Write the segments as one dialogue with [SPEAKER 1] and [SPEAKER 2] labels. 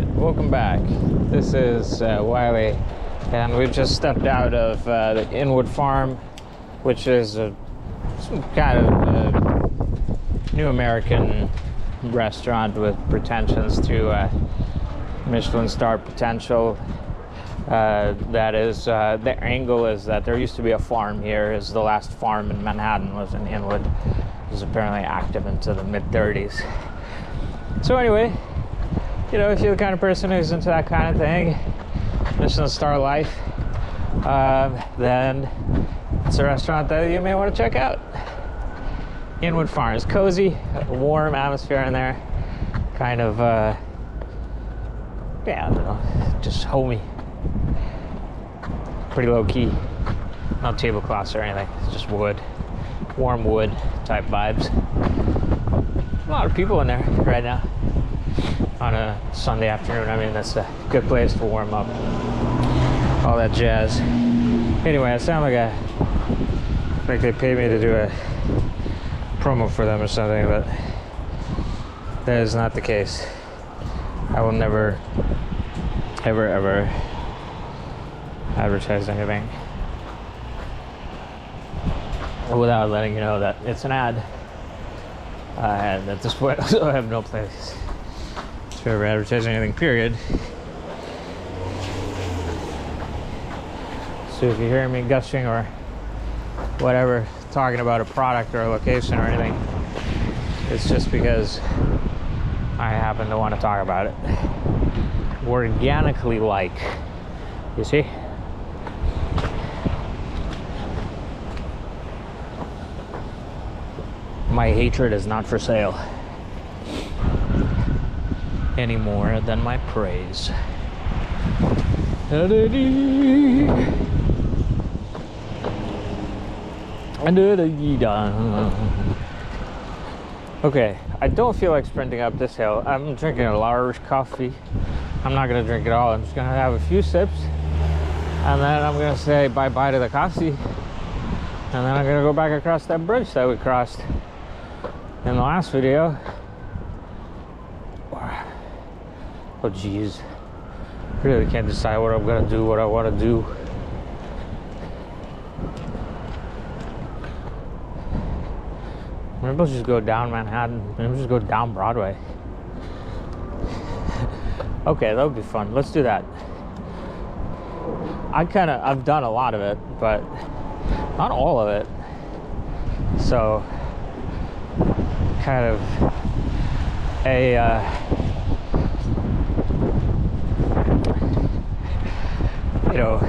[SPEAKER 1] Alright, welcome back. This is Wiley, and we've just stepped out of the Inwood Farm, which is some kind of new American restaurant with pretensions to Michelin star potential. That is, the angle is that there used to be a farm here. Is the last farm in Manhattan was in Inwood. It was apparently active into the mid-30s. So anyway, you know, if you're the kind of person who's into that kind of thing, Michelin star life, then it's a restaurant that you may want to check out. Inwood Farm is cozy, warm atmosphere in there, kind of, yeah, I don't know, just homey, pretty low key, no tablecloths or anything, it's just wood, warm wood type vibes. A lot of people in there right now on a Sunday afternoon. I mean, that's a good place to warm up, all that jazz. Anyway, I sound like they paid me to do a promo for them or something, but that is not the case. I will never, ever advertise anything without letting you know that it's an ad. And at this point, I have no place to ever advertise anything, period. So if you hear me gushing or whatever, talking about a product or a location or anything, it's just because I happen to want to talk about it organically, like, you see? My hatred is not for sale any more than my praise. Okay, I don't feel like sprinting up this hill. I'm drinking a large coffee. I'm not gonna drink it all. I'm just gonna have a few sips, and then I'm gonna say bye-bye to the coffee, and then I'm gonna go back across that bridge that we crossed in the last video. Oh geez, I really can't decide what I'm gonna do, what I want to do. Maybe I'll just go down Manhattan. Maybe I'll just go down Broadway. Okay, that would be fun. Let's do that. I've done a lot of it, but not all of it. So, kind of a you know,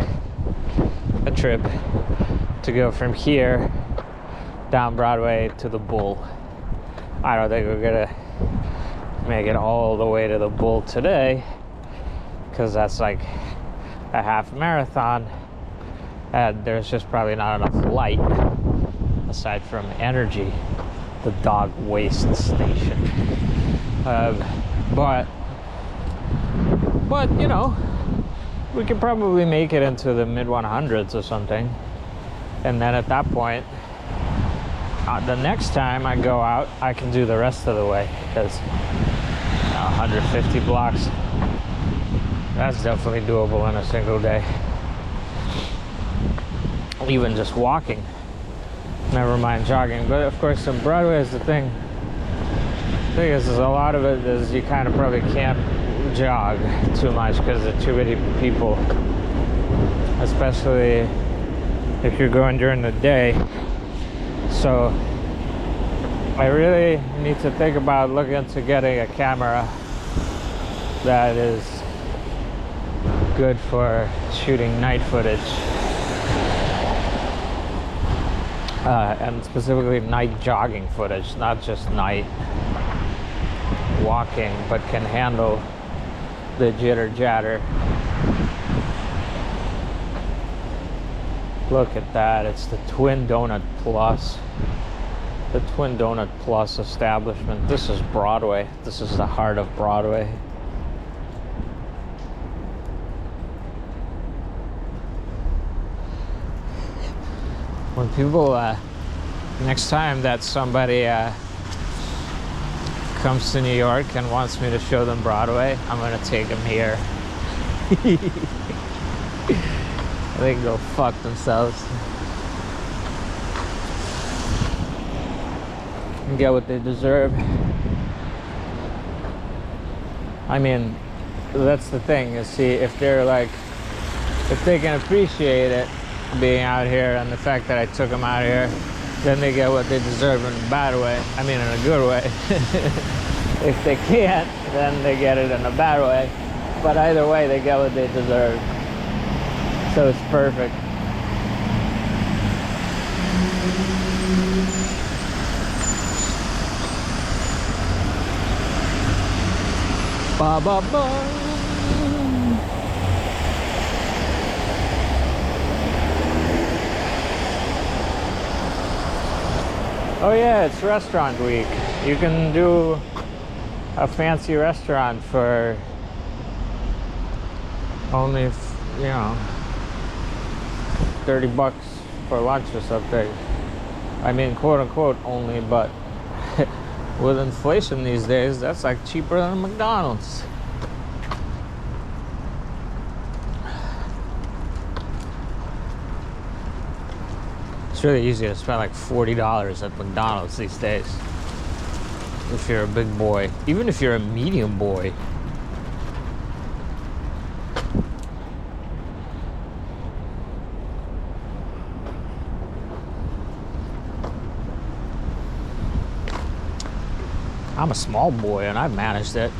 [SPEAKER 1] a trip to go from here down Broadway to the Bull. I don't think we're gonna make it all the way to the Bull today, because that's like a half marathon, and there's just probably not enough light aside from energy, the dog waste station. But you know, we could probably make it into the mid 100s or something, and then at that point, the next time I go out, I can do the rest of the way, because 150 blocks, that's definitely doable in a single day. Even just walking, never mind jogging. But of course, in Broadway is the thing. The thing is a lot of it is you kind of probably can't jog too much because there are too many people, especially if you're going during the day. So I really need to think about looking into getting a camera that is good for shooting night footage, and specifically night jogging footage, not just night walking, but can handle the jitter jatter. Look at that, it's the Twin Donut Plus. The Twin Donut Plus establishment. This is Broadway. This is the heart of Broadway. When people, next time that somebody comes to New York and wants me to show them Broadway, I'm gonna take them here. They can go fuck themselves and get what they deserve. I mean, that's the thing, is see, if they're like, if they can appreciate it being out here and the fact that I took them out here, then they get what they deserve in a bad way. I mean, in a good way. If they can't, then they get it in a bad way. But either way, they get what they deserve. So it's perfect. Ba ba ba. Oh yeah, it's restaurant week. You can do a fancy restaurant for only, you know, $30 for lunch or something. I mean, quote unquote only, but with inflation these days, that's like cheaper than McDonald's. It's really easy to spend like $40 at McDonald's these days. If you're a big boy, even if you're a medium boy. I'm a small boy and I've managed it.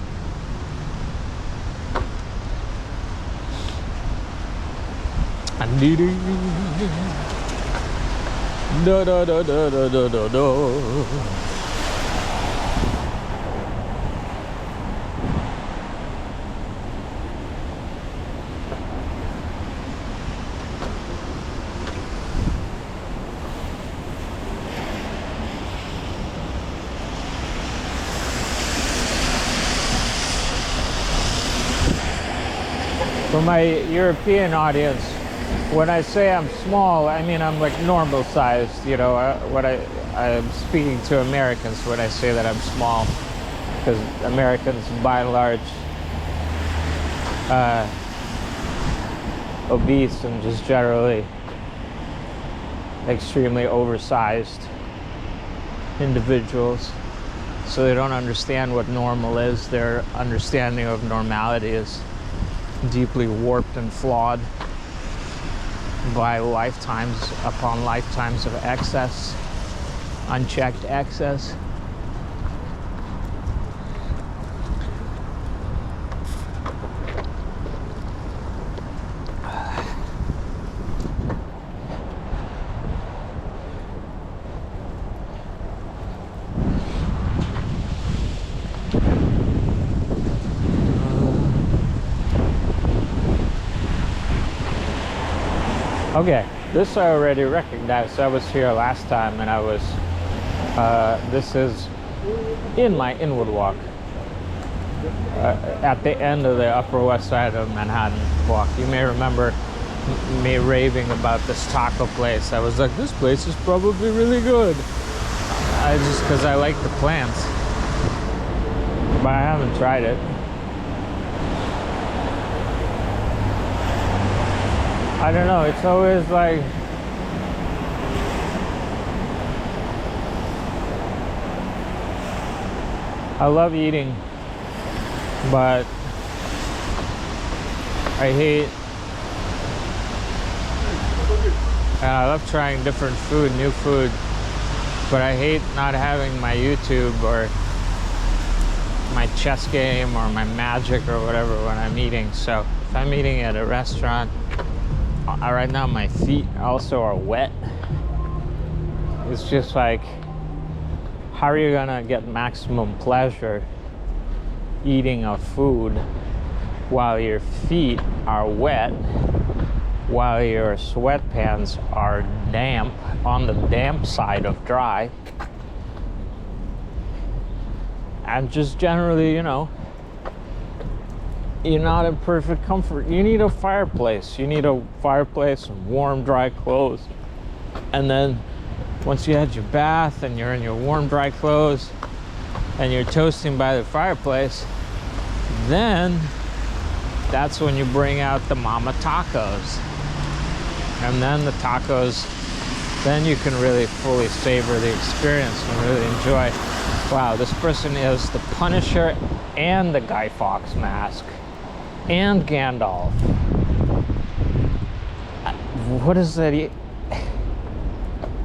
[SPEAKER 1] Da da da da da da da da. For my European audience, when I say I'm small, I mean I'm like normal sized. You know, I'm speaking to Americans when I say that I'm small, because Americans, by and large, obese and just generally extremely oversized individuals. So they don't understand what normal is. Their understanding of normality is deeply warped and flawed by lifetimes upon lifetimes of excess, unchecked excess. Okay, this I already recognized. I was here last time and I was, this is in my inward walk, at the end of the Upper West Side of Manhattan walk. You may remember me raving about this taco place. I was like, this place is probably really good. Because I like the plants, but I haven't tried it. I don't know, it's always like, I love eating, but I hate, and I love trying different food, new food, but I hate not having my YouTube or my chess game or my magic or whatever when I'm eating. So if I'm eating at a restaurant, right now my feet also are wet. It's just like, how are you gonna get maximum pleasure eating a food while your feet are wet, while your sweatpants are damp, on the damp side of dry, and just generally, you know, you're not in perfect comfort. You need a fireplace. You need a fireplace, some warm, dry clothes. And then once you had your bath and you're in your warm, dry clothes, and you're toasting by the fireplace, then that's when you bring out the mama tacos. And then the tacos, then you can really fully savor the experience and really enjoy. Wow, this person is the Punisher and the Guy Fawkes mask and Gandalf. What does that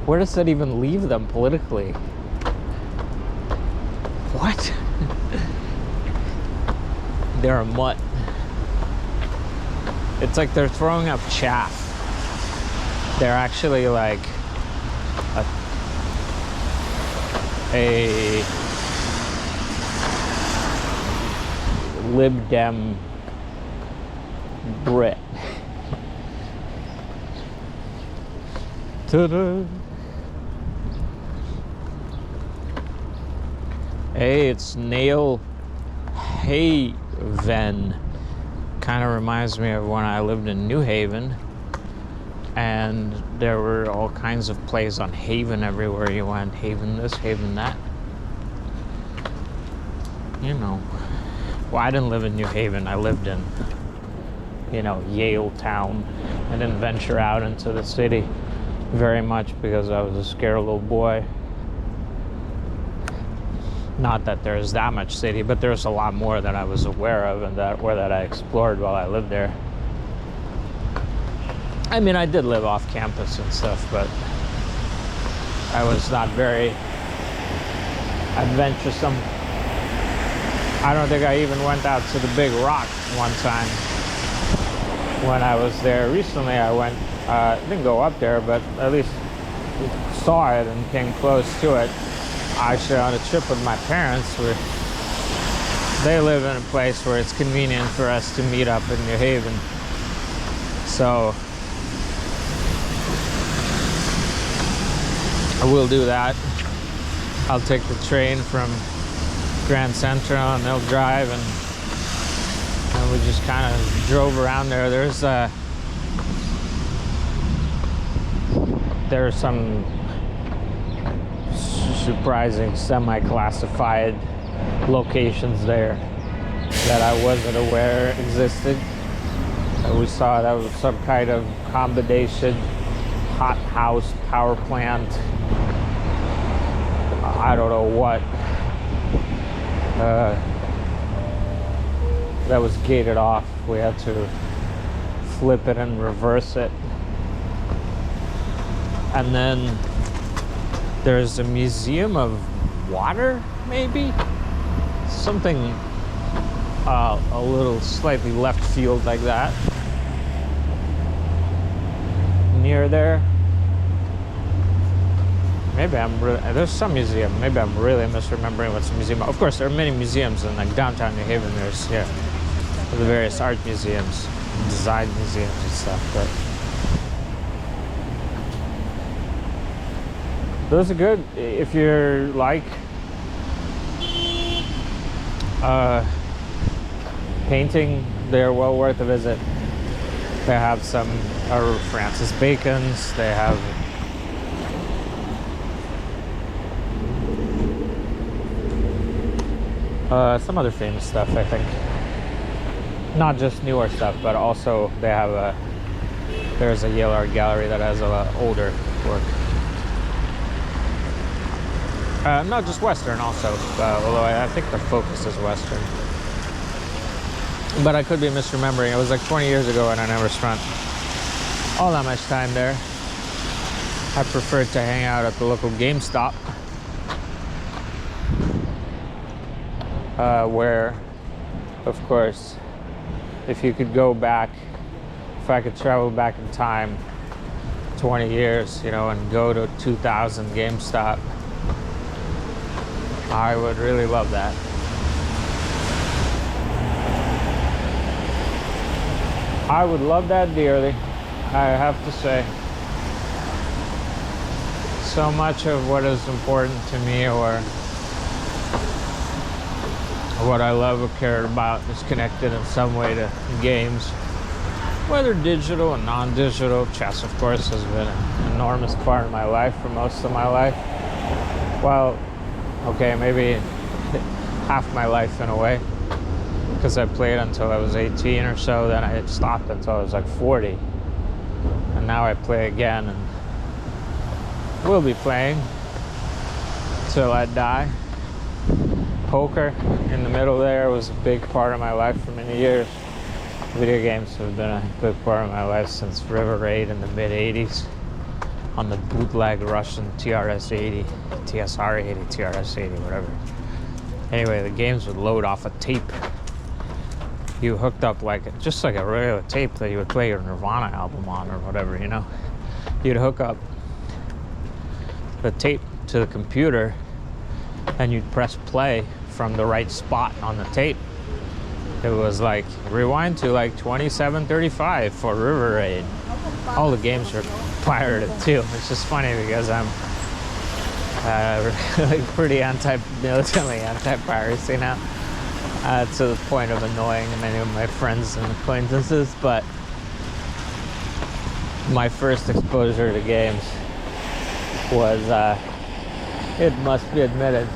[SPEAKER 1] where does that even leave them politically? What? They're a mutt. It's like they're throwing up chaff. They're actually like a Lib Dem Brit. Ta-da! Hey, it's Nail Haven. Kind of reminds me of when I lived in New Haven, and there were all kinds of plays on Haven everywhere you went. Haven this, Haven that. You know. Well, I didn't live in New Haven. I lived in, Yale Town. I didn't venture out into the city very much because I was a scared little boy. Not that there's that much city, but there's a lot more that I was aware of and that I explored while I lived there. I mean, I did live off campus and stuff, but I was not very adventuresome. I don't think I even went out to the Big Rock one time when I was there. Recently I went, didn't go up there, but at least saw it and came close to it. Actually on a trip with my parents, where they live in a place where it's convenient for us to meet up in New Haven. So I will do that. I'll take the train from Grand Central and they'll drive, and we just kind of drove around there. There's some surprising semi-classified locations there that I wasn't aware existed. We saw that was some kind of combination hot house power plant. I don't know what. That was gated off. We had to flip it and reverse it. And then there's a museum of water, maybe? Something a little slightly left field like that. Near there. Maybe there's some museum. Maybe I'm really misremembering what's a museum. Of course, there are many museums in like downtown New Haven. There's the various art museums, design museums and stuff, but those are good if you're like painting. They're well worth a visit. They have some Francis Bacon's. They have some other famous stuff, I think. Not just newer stuff, but also they have there's a Yale Art Gallery that has a lot older work. Not just Western also, although I think the focus is Western. But I could be misremembering. It was like 20 years ago and I never spent all that much time there. I preferred to hang out at the local GameStop. Where, of course, if you could go back, if I could travel back in time 20 years, and go to 2000 GameStop, I would really love that. I would love that dearly, I have to say. So much of what is important to me, or what I love or care about, is connected in some way to games, whether digital and non-digital. Chess, of course, has been an enormous part of my life for most of my life. Well, okay, maybe half my life in a way, because I played until I was 18 or so. Then I stopped until I was like 40, and now I play again, and will be playing till I die. Poker in the middle there was a big part of my life for many years. Video games have been a big part of my life since River Raid in the mid 80s on the bootleg Russian TRS-80, TSR-80, TRS-80, whatever. Anyway, the games would load off a tape. You hooked up just like a regular tape that you would play your Nirvana album on or whatever, you know. You'd hook up the tape to the computer and you'd press play from the right spot on the tape. It was like rewind to like 2735 for River Raid. All the games are pirated too. It's just funny because I'm like pretty militantly anti-piracy now, to the point of annoying many of my friends and acquaintances. But my first exposure to games was, it must be admitted,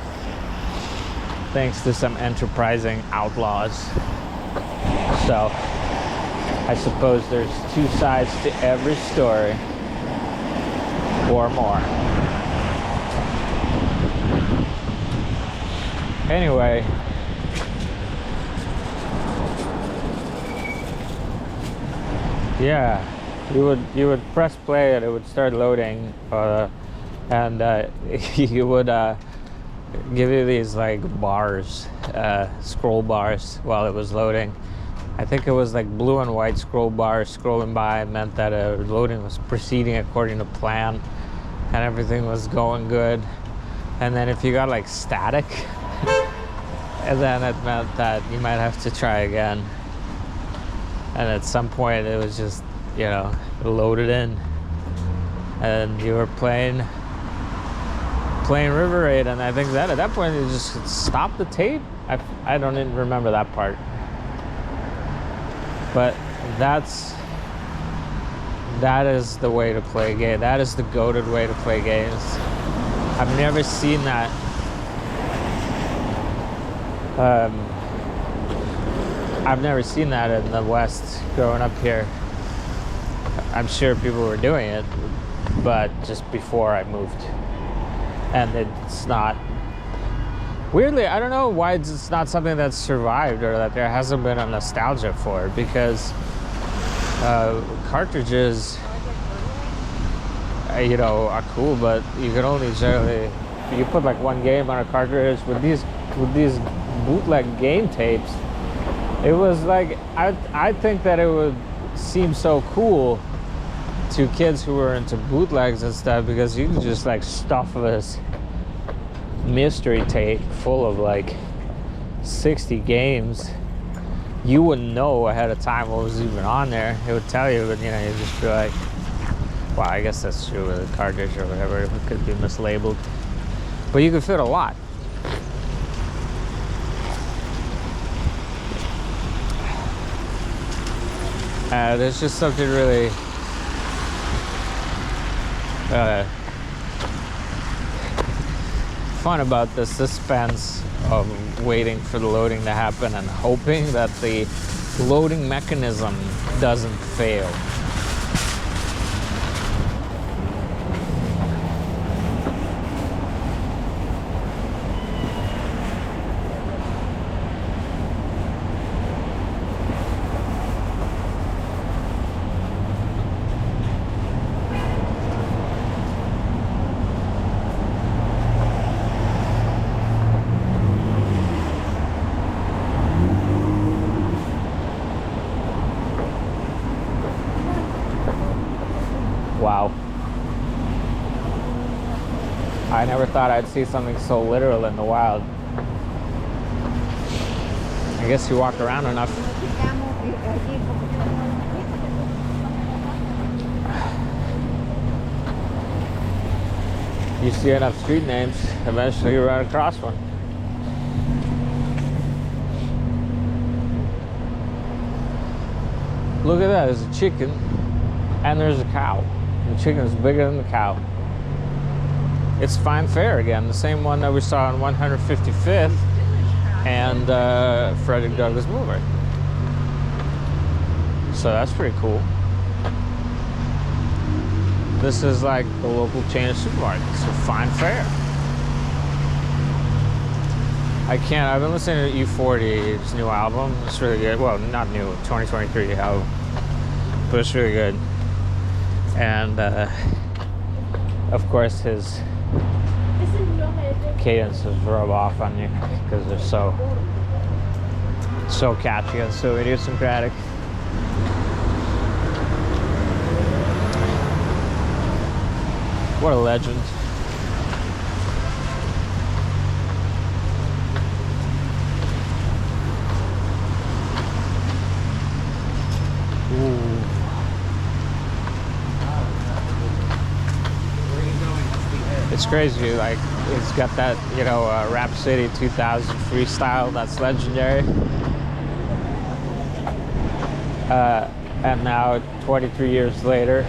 [SPEAKER 1] thanks to some enterprising outlaws. So I suppose there's two sides to every story, or more. Anyway, yeah, you would press play and it would start loading, and you would give you these like bars, scroll bars while it was loading. I think it was like blue and white scroll bars scrolling by meant that loading was proceeding according to plan and everything was going good. And then if you got like static, and then it meant that you might have to try again. And at some point it was just, you know, loaded in and you were playing River Raid, and I think that at that point you just stopped the tape. I don't even remember that part, but that is the way to play a game. That is the goated way to play games. I've never seen that. I've never seen that in the West growing up here. I'm sure people were doing it, but just before I moved. And it's not, weirdly, I don't know why it's not something that's survived or that there hasn't been a nostalgia for, because cartridges, you know, are cool, but you can only generally, you put like one game on a cartridge. With these bootleg game tapes, it was like, I think that it would seem so cool to kids who were into bootlegs and stuff, because you can just like stuff this mystery tape full of like 60 games. You wouldn't know ahead of time what was even on there. It would tell you, but you know, you'd just be like, well, I guess that's true with a cartridge or whatever. It could be mislabeled, but you could fit a lot. There's just something really fun about the suspense of waiting for the loading to happen and hoping that the loading mechanism doesn't fail. Wow. I never thought I'd see something so literal in the wild. I guess you walk around enough. You see enough street names, eventually you run across one. Look at that, there's a chicken and there's a cow. The chicken is bigger than the cow. It's fine fare again, the same one that we saw on 155th and Frederick Douglass Boulevard. So that's pretty cool. This is like the local chain of supermarkets, so fine fare. I've been listening to E40's new album. It's really good. Well, not new, 2023 album, but it's really good. And of course his cadences rub off on you because they're so catchy and so idiosyncratic. What a legend. Ooh. It's crazy, like, it's got that, you know, Rap City 2000 freestyle that's legendary. And now, 23 years later,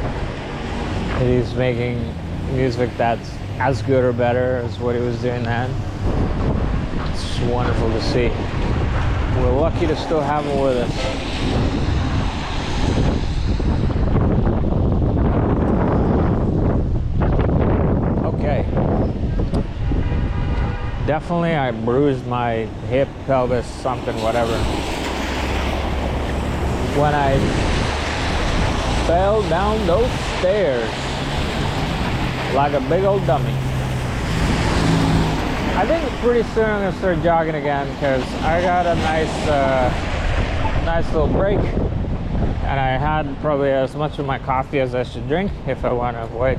[SPEAKER 1] he's making music that's as good or better as what he was doing then. It's just wonderful to see. We're lucky to still have him with us. Definitely, I bruised my hip, pelvis, something, whatever, when I fell down those stairs like a big old dummy. I think pretty soon I'm gonna start jogging again because I got a nice little break, and I had probably as much of my coffee as I should drink if I want to avoid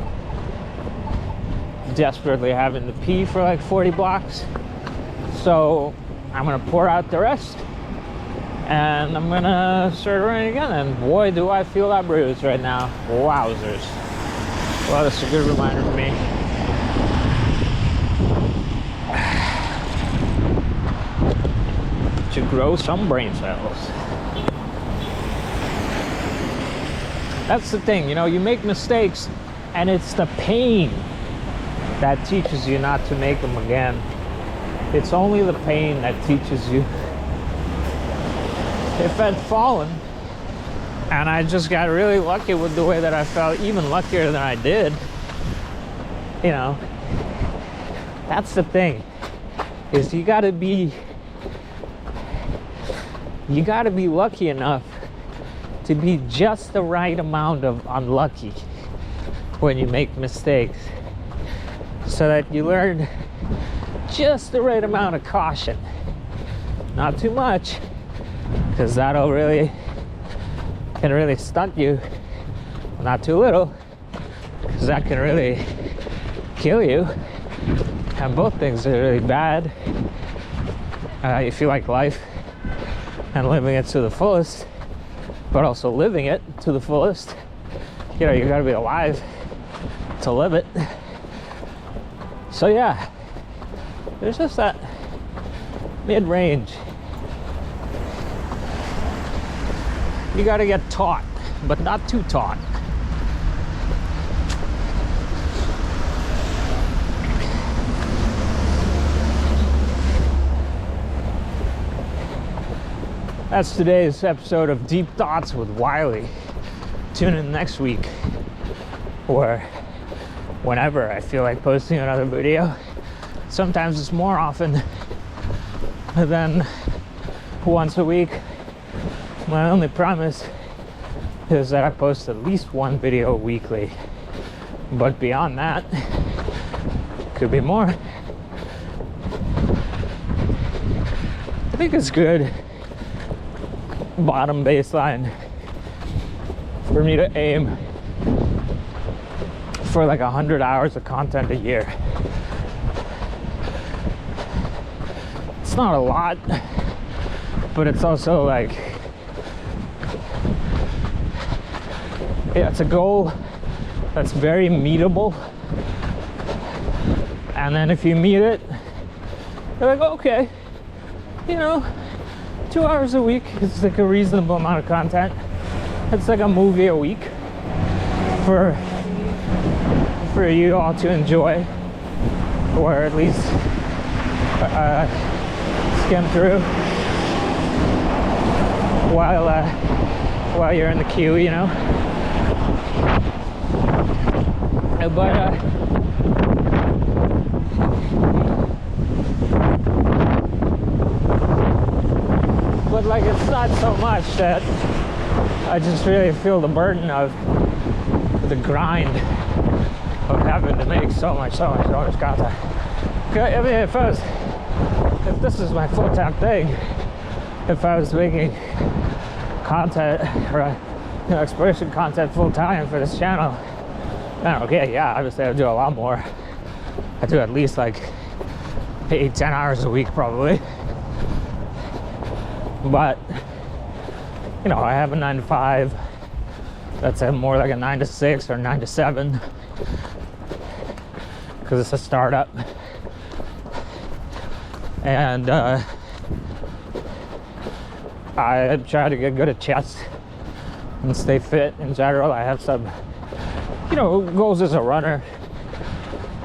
[SPEAKER 1] desperately having to pee for like 40 blocks. So I'm gonna pour out the rest and I'm gonna start running again, and boy do I feel that bruise right now. Wowzers. Well, that's a good reminder for me. To grow some brain cells. That's the thing, you know, you make mistakes and it's the pain that teaches you not to make them again. It's only the pain that teaches you. If I'd fallen and I just got really lucky with the way that I felt, even luckier than I did, you know, that's the thing, is you gotta be lucky enough to be just the right amount of unlucky when you make mistakes, so that you learn just the right amount of caution. Not too much, because that'll can really stunt you. Not too little, because that can really kill you. And both things are really bad if you like life and living it to the fullest, but also living it to the fullest. You know, you gotta be alive to live it. So yeah, there's just that mid-range. You gotta get taught, but not too taught. That's today's episode of Deep Thoughts with Wiley. Tune in next week, or whenever I feel like posting another video. Sometimes it's more often than once a week. My only promise is that I post at least one video weekly, but beyond that, could be more. I think it's good bottom baseline for me to aim for like 100 hours of content a year. It's not a lot, but it's also like, it's a goal that's very meetable. And then if you meet it, you're like, okay, you know, 2 hours a week is like a reasonable amount of content. It's like a movie a week for you all to enjoy, or at least skim through while you're in the queue, you know. But like, it's not so much that I just really feel the burden of the grind of having to make so much content. I mean, if this is my full-time thing, if I was making content or exploration content full-time for this channel, then okay, yeah, obviously I would do a lot more. I do at least like 8-10 hours a week probably. But you know, I have a 9 to 5. That's more like a 9 to 6 or 9 to 7 because it's a startup. And I try to get good at chess and stay fit in general. I have some, you know, goals as a runner,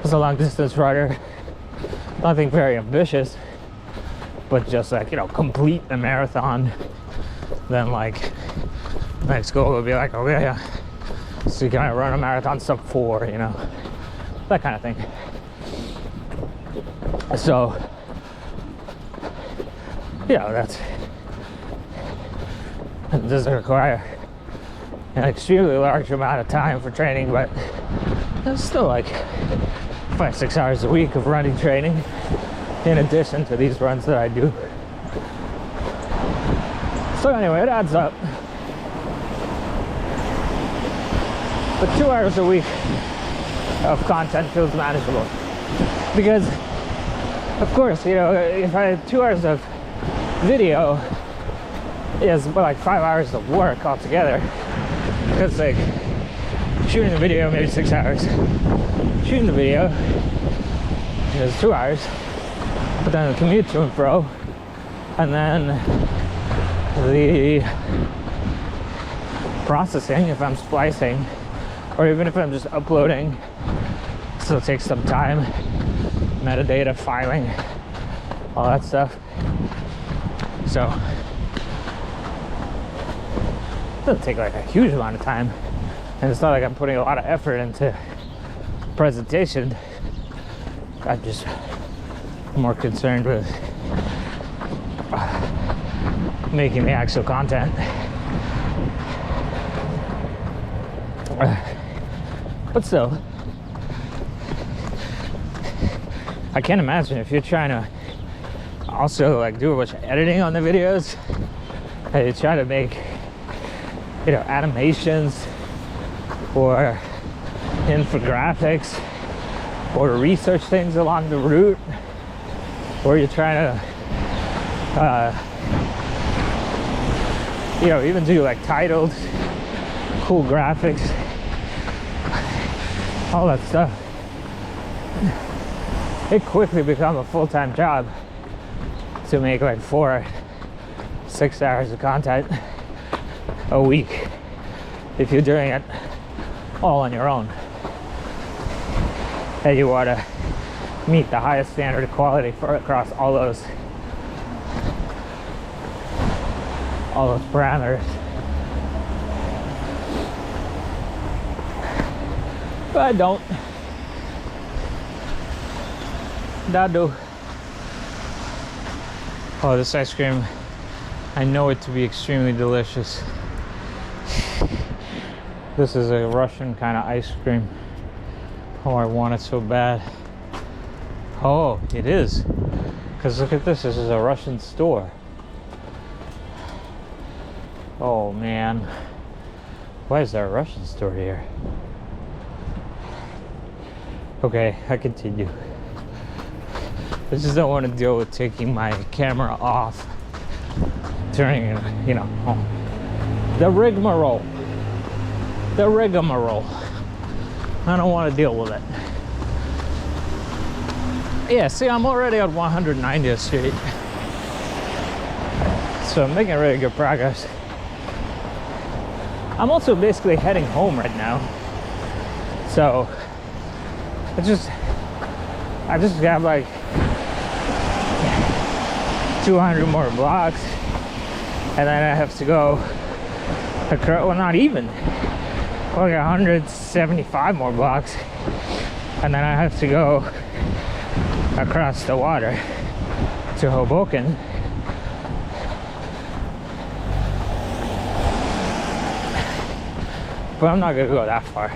[SPEAKER 1] as a long distance runner. Nothing very ambitious, but just like, you know, complete the marathon. Then like next goal would be like, okay, yeah, so you kind of run a marathon sub 4, you know, that kind of thing. So yeah, it doesn't require an extremely large amount of time for training, but it's still like 5-6 hours a week of running training in addition to these runs that I do. So anyway, it adds up. But 2 hours a week of content feels manageable. Because, of course, you know, if I had 2 hours of video, is like 5 hours of work altogether. Because like shooting the video, maybe 6 hours. Shooting the video is 2 hours. But then the commute to and fro, and then the processing if I'm splicing, or even if I'm just uploading, still takes some time. Metadata, filing, all that stuff. So it doesn't take like a huge amount of time, and it's not like I'm putting a lot of effort into presentation. I'm just more concerned with making the actual content. But still, I can't imagine if you're trying to also like do a bunch of editing on the videos, and you try to make, you know, animations or infographics or research things along the route, or you're trying to you know, even do like titled cool graphics, all that stuff. It quickly become a full-time job to make like 4-6 hours of content a week if you're doing it all on your own, and you want to meet the highest standard of quality for across all those parameters. But I don't. Do. Oh, this ice cream, I know it to be extremely delicious. This is a Russian kind of ice cream. Oh, I want it so bad. Oh, it is. Because look at this, this is a Russian store. Oh man, why is there a Russian store here? Okay, I continue. I just don't want to deal with taking my camera off, turning it, you know, the rigmarole. I don't want to deal with it. Yeah, see, I'm already on 190th Street, so I'm making really good progress. I'm also basically heading home right now, so I just have like 200 more blocks, and then I have to go across, well, not even, like 175 more blocks, and then I have to go across the water to Hoboken. But I'm not gonna go that far.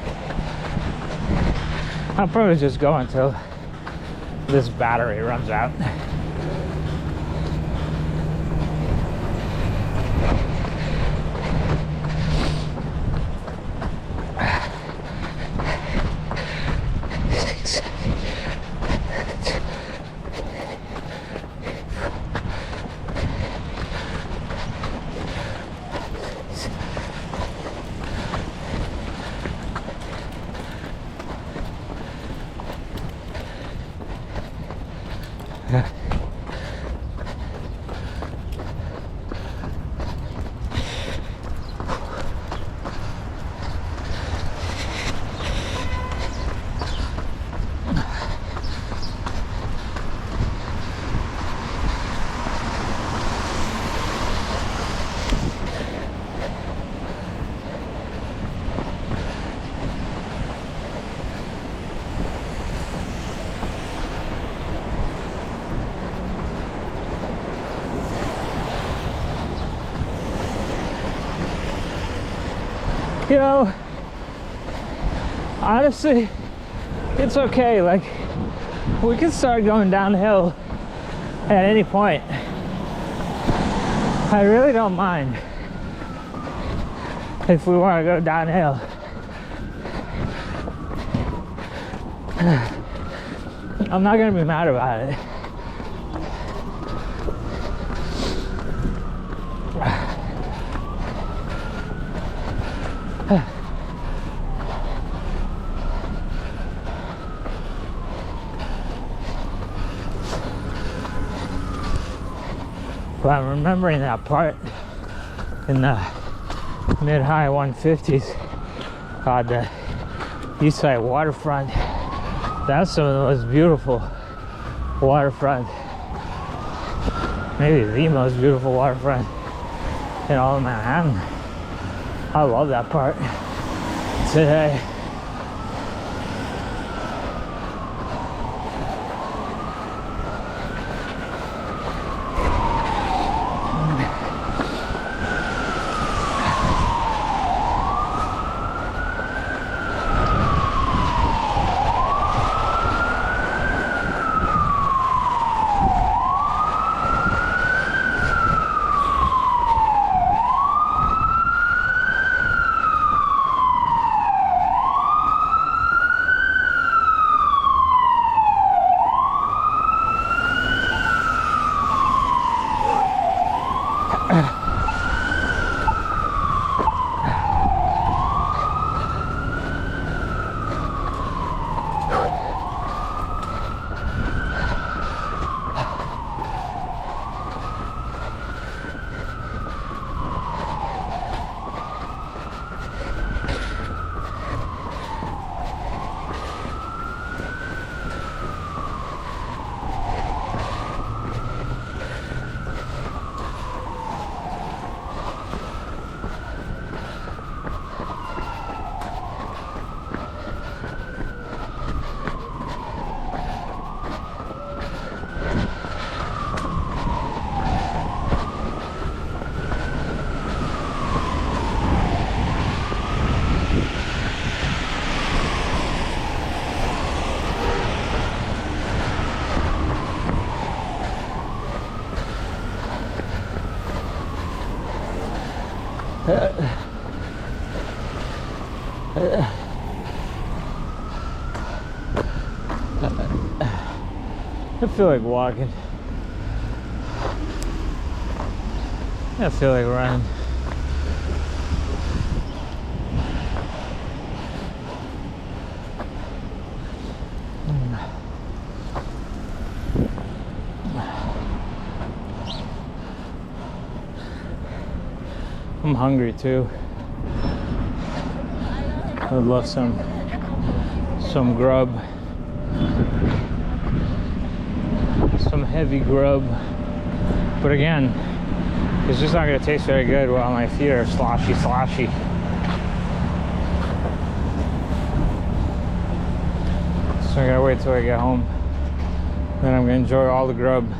[SPEAKER 1] I'll probably just go until this battery runs out. You know, honestly, it's okay. Like, we can start going downhill at any point. I really don't mind if we want to go downhill. I'm not gonna be mad about it. But I'm remembering that part in the mid-high 150s called the Eastside Waterfront. That's some of the most beautiful waterfront, maybe the most beautiful waterfront in all of Manhattan. I love that part today. I feel like walking. I feel like running. I'm hungry too. I'd love some grub. Some heavy grub. But again, it's just not going to taste very good while my feet are sloshy. So I gotta wait till I get home. Then I'm gonna enjoy all the grub.